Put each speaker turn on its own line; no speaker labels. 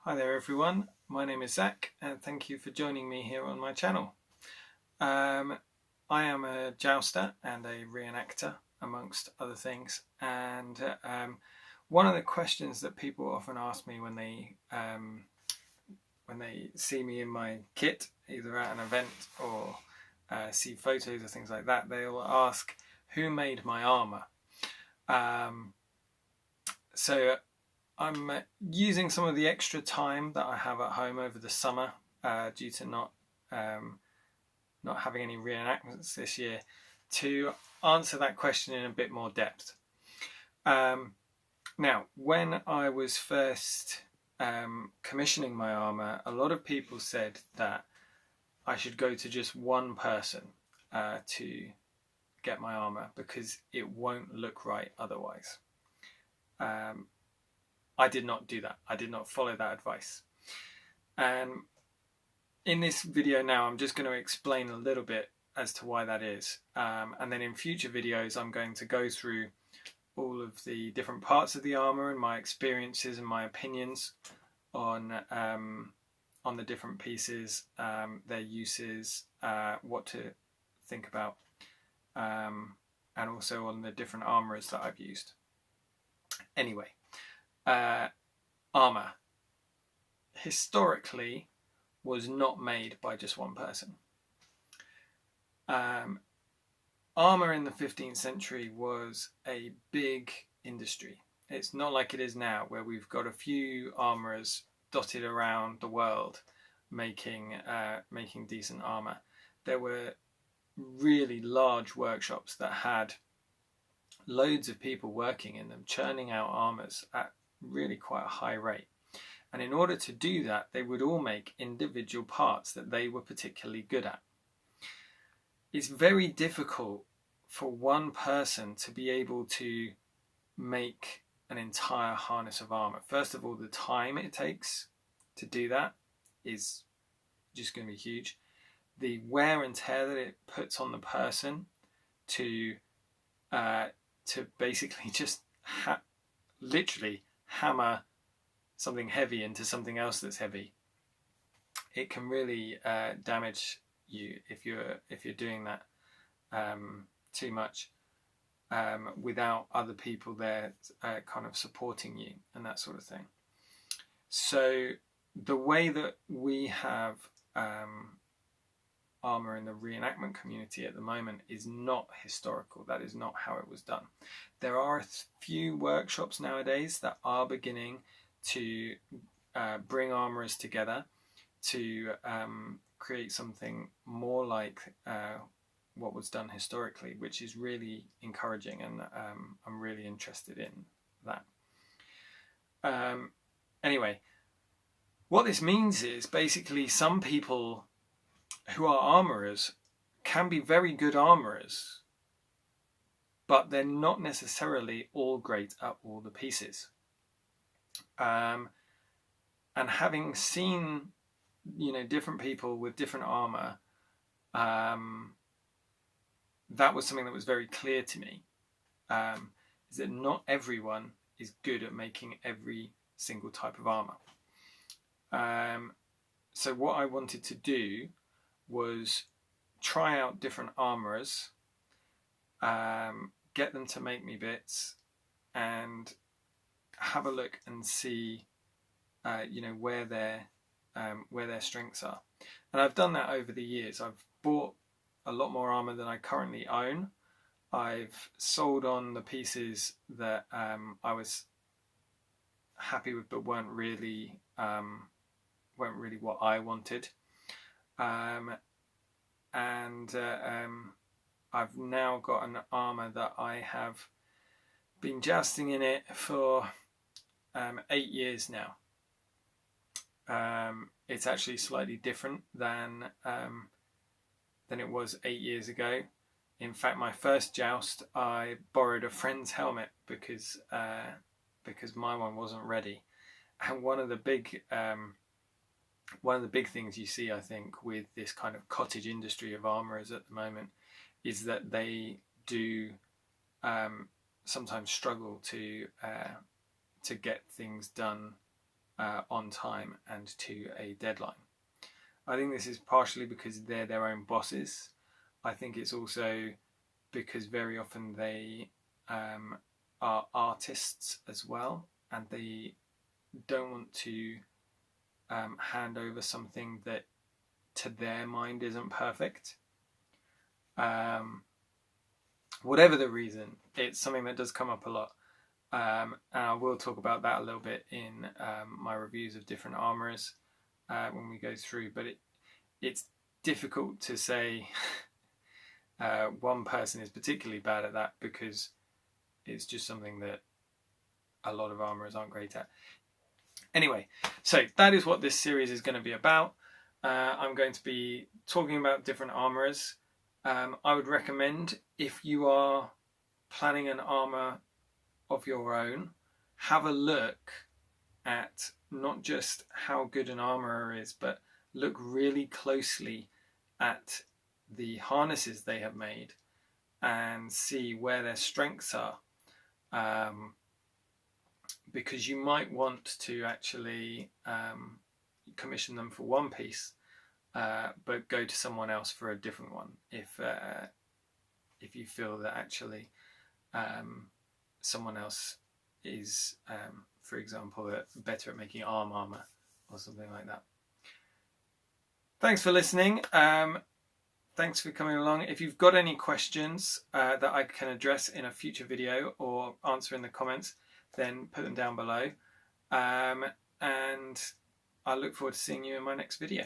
Hi there everyone, my name is Zach and thank you for joining me here on my channel. I am a jouster and a reenactor amongst other things, and one of the questions that people often ask me when they see me in my kit, either at an event or see photos or things like that, they'll ask who made my armour. So I'm using some of the extra time that I have at home over the summer due to not having any reenactments this year to answer that question in a bit more depth. Now, when I was first commissioning my armour, a lot of people said that I should go to just one person to get my armour because it won't look right otherwise. I did not do that. I did not follow that advice. In this video now, I'm just going to explain a little bit as to why that is. And then in future videos, I'm going to go through all of the different parts of the armour and my experiences and my opinions on the different pieces, their uses, what to think about, and also on the different armourers that I've used. Anyway. Armour historically was not made by just one person. Armour in the 15th century was a big industry. It's not like it is now, where we've got a few armourers dotted around the world making decent armour. There were really large workshops that had loads of people working in them, churning out armours at really quite a high rate. And in order to do that, they would all make individual parts that they were particularly good at. It's very difficult for one person to be able to make an entire harness of armour. First of all, the time it takes to do that is just going to be huge. The wear and tear that it puts on the person to basically just literally hammer something heavy into something else that's heavy. It can really damage you if you're doing that too much without other people there kind of supporting you and that sort of thing. So the way that we have armour in the reenactment community at the moment is not historical. That is not how it was done. There are a few workshops nowadays that are beginning to bring armourers together to create something more like what was done historically, which is really encouraging, and I'm really interested in that. Anyway, what this means is basically some people who are armourers can be very good armourers, but they're not necessarily all great at all the pieces. And having seen, different people with different armour, that was something that was very clear to me, is that not everyone is good at making every single type of armour. So what I wanted to do was try out different armourers, get them to make me bits, and have a look and see, where their strengths are. And I've done that over the years. I've bought a lot more armour than I currently own. I've sold on the pieces that I was happy with, but weren't really what I wanted. I've now got an armour that I have been jousting in it for 8 years now. It's actually slightly different than it was 8 years ago. In fact, my first joust, I borrowed a friend's helmet because my one wasn't ready. And one of the big things you see, I think, with this kind of cottage industry of armourers at the moment is that they do sometimes struggle to get things done on time and to a deadline. I think this is partially because they're their own bosses. I think it's also because very often they are artists as well, and they don't want to hand over something that to their mind isn't perfect. Whatever the reason, it's something that does come up a lot. And I will talk about that a little bit in my reviews of different armourers when we go through, but it's difficult to say one person is particularly bad at that, because it's just something that a lot of armourers aren't great at. Anyway, so that is what this series is going to be about. I'm going to be talking about different armourers. I would recommend, if you are planning an armour of your own, have a look at not just how good an armourer is, but look really closely at the harnesses they have made and see where their strengths are, because you might want to actually commission them for one piece, but go to someone else for a different one if you feel that actually someone else is, for example, better at making armour or something like that. Thanks for listening. Thanks for coming along. If you've got any questions that I can address in a future video or answer in the comments, then put them down below. And I look forward to seeing you in my next video.